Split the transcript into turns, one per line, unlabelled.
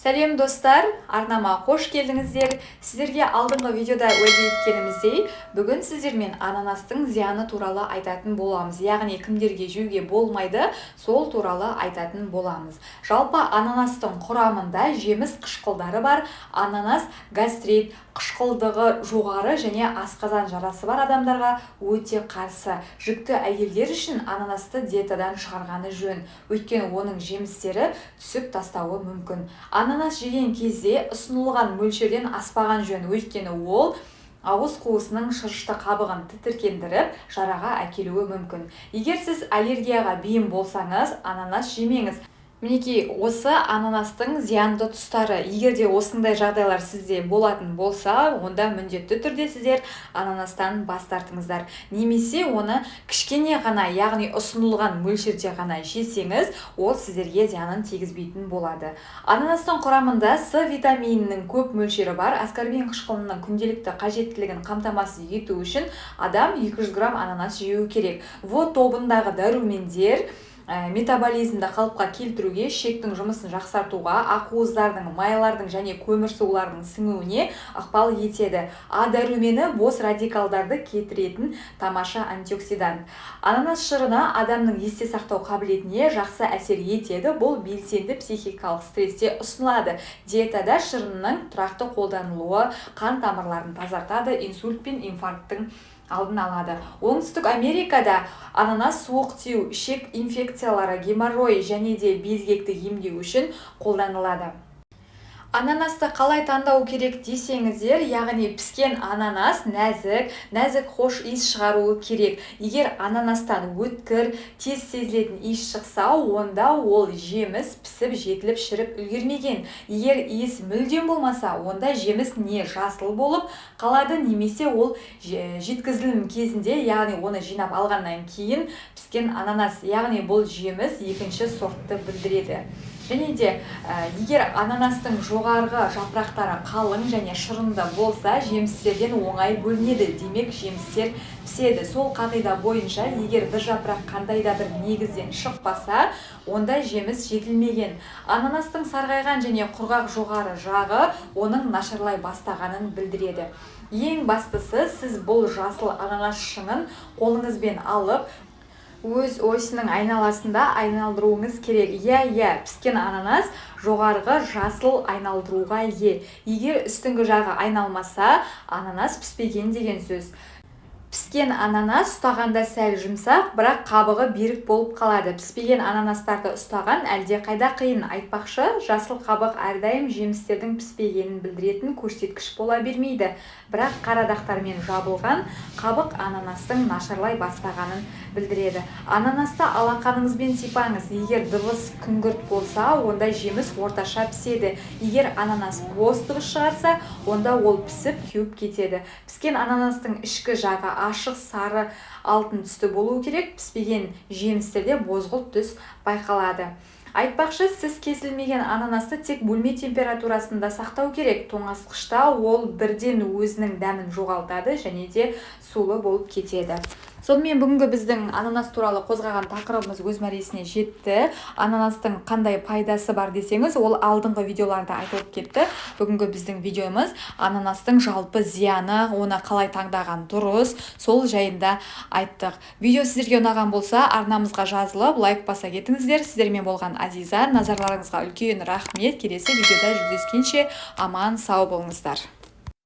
Сәлем достар, арнама қош келдіңіздер. Сіздерге алдыңғы видеода уәде еткеніміздей, бүгін сіздермен ананастың зияны туралы айтатын боламыз. Яғни кімдерге жеуге болмайды, сол туралы айтатын боламыз. Жалпы ананастың құрамында жеміс қышқылдары бар. Ананас гастрит, қышқылдығы жоғары және асқазан жарасы бар адамдарға өте қарсы. Жүкті әйелдер үшін ананасты диетадан шығарғаны жөн. Өйткені оның жемістері түсіп тастауы мүмкін. Ананас жеген кезде ұсынылған мөлшерден аспаған жөн. Өйткені ол ауыз қуысының шырышты қабығын тітіркендіріп, жараға әкелуі мүмкін. Егер сіз аллергияға бейім болсаңыз, ананас жемеңіз. Мінекей, осы ананастың зиянды тұстары. Егер де осындай жағдайлар сізде болатын болса, онда міндетті түрде сіздер ананастан бас тартыңыздар. Немесе оны кішкене ғана, яғни ұсынылған мөлшерде ғана жесеңіз, ол сіздерге зиянын тигізбейтін болады. Ананастың құрамында С витаминінің көп мөлшері бар. Аскорбин қышқылының күнделікті қажеттілігін қамтамасыз ету үшін адам 200 грамм ананас жеу керек. В тобындағы дәрумендер метаболизмді қалыпқа келтіруге, ішектің жұмысын жақсартуға, ақуыздардың, майлардың және көмірсулардың сіңуіне ықпал етеді. А дәрумені бос радикалдарды кетіретін тамаша антиоксидант. Ананас шырыны адамның есте сақтау қабілетіне жақсы әсер етеді. Бұл белсенді психикалық стрессте ұсынылады. Диетада шырынның тұрақты қолданылуы қан тамырларын тазартады, инсульт пен инфаркттың алдын алады. Оңтүстік Америкада ананас суық тию, ішек инфекциялары, геморрой және де безгекті емдеу үшін қолданылады. Ананасты қалай таңдау керек десеңіздер, яғни піскен ананас нәзік хош иіс шығаруы керек. Егер ананастан өткір, тез сезілетін иіс шықса, онда ол жеміс пісіп, жетіліп, шіріп үлгермеген. Егер иіс мүлдем болмаса, онда жеміс не жасыл болып қалады, немесе ол жеткізілім кезінде, яғни оны жинап алғаннан кейін піскен ананас, яғни бұл жеміс екінші сортты білдіреді. Және де егер ананастың жоғарғы жапырақтары қалың және шырынды болса, жемістерден оңай бөлінеді, демек жемістер піседі. Сол қағида бойынша, егер бір жапырақ қандайда бір негізден шықпаса, онда жеміс жетілмеген. Ананастың сарғайған және құрғақ жоғары жағы оның нашарлай бастағанын білдіреді. Ең бастысы, сіз бұл жасыл ананас шыңын қолыңызбен алып, өз осының айналасында айналдыруыңыз керек. Піскен ананас жоғарғы жасыл айналдыруға ие. Егер үстіңгі жағы айналмаса, ананас піспеген деген сөз. Піскен ананас ұстағанда сәл жұмсақ, бірақ қабығы берік болып қалады. Піспеген ананастарды ұстаған әлде қайда қиын. Айтпақшы, жасыл қабық әрдайым жемістердің піспегенін білдіретін көрсеткіш бола бермейді. Бірақ қара дақтармен жабылған қабық ананастың нашарлай бастағанын білдіреді. Ананасты алақаныңызбен сипаңыз. Егер дыбыс күңгірт болса, онда жеміс орташа піседі. Егер ананас бос дыбыс шығарса, онда ол пісіп, кеуіп кетеді. Піскен ананастың ішкі жағы ашық сары алтын түсті болуы керек. Піспеген жемістерде бозғылт түс байқалады. Айтпақшы, сіз кесілмеген ананасты тек бөлме температурасында сақтау керек. Тоңазытқышта ол бірден өзінің дәмін жоғалтады және де сулы болып кетеді. Сонымен бүгінгі біздің ананас туралы қозғаған тақырыбымыз өз мәресіне жетті. Ананастың қандай пайдасы бар десеңіз, ол алдыңғы видеоларда айтылып кетті. Бүгінгі біздің видеомыз ананастың жалпы зияны, оны қалай таңдаған дұрыс, сол жайында айттық. Видео сіздерге ұнаған болса, арнамызға жазылып, лайк баса кетіңіздер. Сіздермен болған Азиза, назарларыңызға үлкен рахмет. Келесі видеода жүздескенше аман сау болыңыздар.